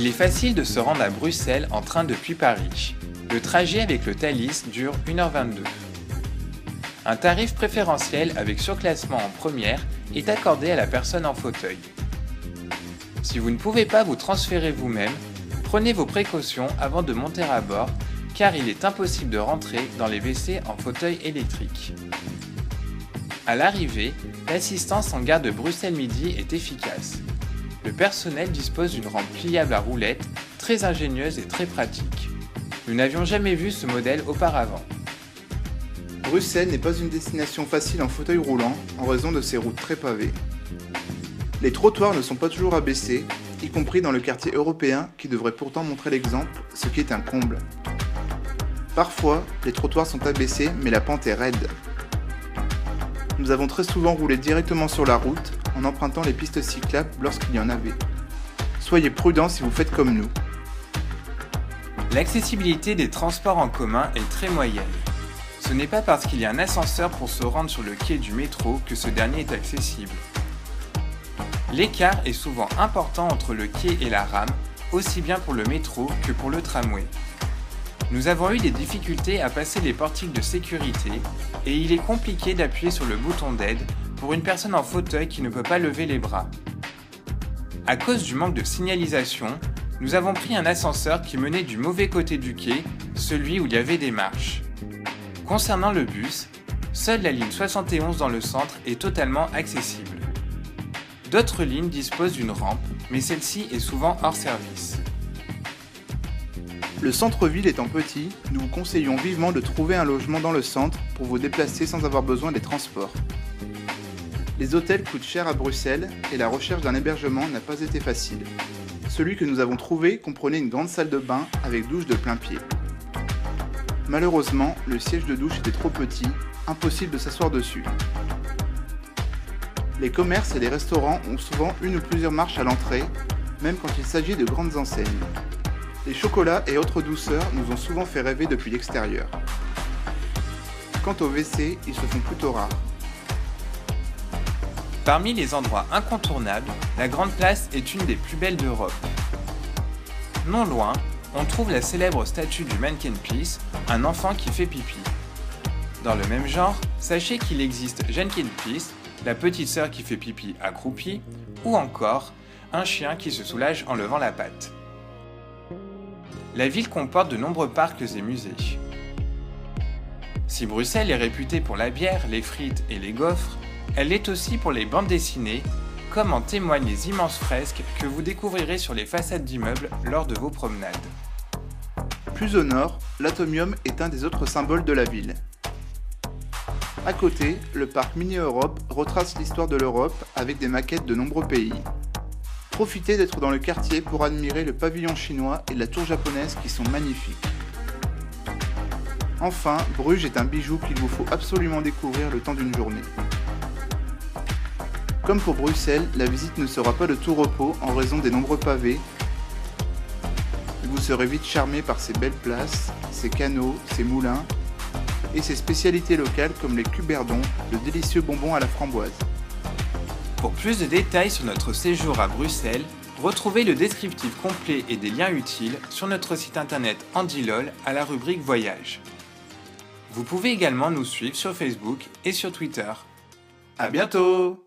Il est facile de se rendre à Bruxelles en train depuis Paris. Le trajet avec le Thalys dure 1h22. Un tarif préférentiel avec surclassement en première est accordé à la personne en fauteuil. Si vous ne pouvez pas vous transférer vous-même, prenez vos précautions avant de monter à bord car il est impossible de rentrer dans les WC en fauteuil électrique. À l'arrivée, l'assistance en gare de Bruxelles Midi est efficace. Le personnel dispose d'une rampe pliable à roulettes, très ingénieuse et très pratique. Nous n'avions jamais vu ce modèle auparavant. Bruxelles n'est pas une destination facile en fauteuil roulant en raison de ses routes très pavées. Les trottoirs ne sont pas toujours abaissés, y compris dans le quartier européen qui devrait pourtant montrer l'exemple, ce qui est un comble. Parfois, les trottoirs sont abaissés mais la pente est raide. Nous avons très souvent roulé directement sur la route en empruntant les pistes cyclables lorsqu'il y en avait. Soyez prudents si vous faites comme nous. L'accessibilité des transports en commun est très moyenne. Ce n'est pas parce qu'il y a un ascenseur pour se rendre sur le quai du métro que ce dernier est accessible. L'écart est souvent important entre le quai et la rame, aussi bien pour le métro que pour le tramway. Nous avons eu des difficultés à passer les portiques de sécurité et il est compliqué d'appuyer sur le bouton d'aide pour une personne en fauteuil qui ne peut pas lever les bras. À cause du manque de signalisation, nous avons pris un ascenseur qui menait du mauvais côté du quai, celui où il y avait des marches. Concernant le bus, seule la ligne 71 dans le centre est totalement accessible. D'autres lignes disposent d'une rampe, mais celle-ci est souvent hors service. Le centre-ville étant petit, nous vous conseillons vivement de trouver un logement dans le centre pour vous déplacer sans avoir besoin des transports. Les hôtels coûtent cher à Bruxelles et la recherche d'un hébergement n'a pas été facile. Celui que nous avons trouvé comprenait une grande salle de bain avec douche de plein pied. Malheureusement, le siège de douche était trop petit, impossible de s'asseoir dessus. Les commerces et les restaurants ont souvent une ou plusieurs marches à l'entrée, même quand il s'agit de grandes enseignes. Les chocolats et autres douceurs nous ont souvent fait rêver depuis l'extérieur. Quant aux WC, ils se font plutôt rares. Parmi les endroits incontournables, la Grande Place est une des plus belles d'Europe. Non loin, on trouve la célèbre statue du Mannequin Peace, un enfant qui fait pipi. Dans le même genre, sachez qu'il existe Jenkin Peace, la petite sœur qui fait pipi accroupie, ou encore un chien qui se soulage en levant la patte. La ville comporte de nombreux parcs et musées. Si Bruxelles est réputée pour la bière, les frites et les gaufres, elle l'est aussi pour les bandes dessinées, comme en témoignent les immenses fresques que vous découvrirez sur les façades d'immeubles lors de vos promenades. Plus au nord, l'Atomium est un des autres symboles de la ville. À côté, le parc Mini-Europe retrace l'histoire de l'Europe avec des maquettes de nombreux pays. Profitez d'être dans le quartier pour admirer le pavillon chinois et la tour japonaise qui sont magnifiques. Enfin, Bruges est un bijou qu'il vous faut absolument découvrir le temps d'une journée. Comme pour Bruxelles, la visite ne sera pas de tout repos en raison des nombreux pavés. Vous serez vite charmé par ses belles places, ses canaux, ses moulins et ses spécialités locales comme les cuberdons, de délicieux bonbons à la framboise. Pour plus de détails sur notre séjour à Bruxelles, retrouvez le descriptif complet et des liens utiles sur notre site internet Handilol à la rubrique Voyage. Vous pouvez également nous suivre sur Facebook et sur Twitter. À bientôt!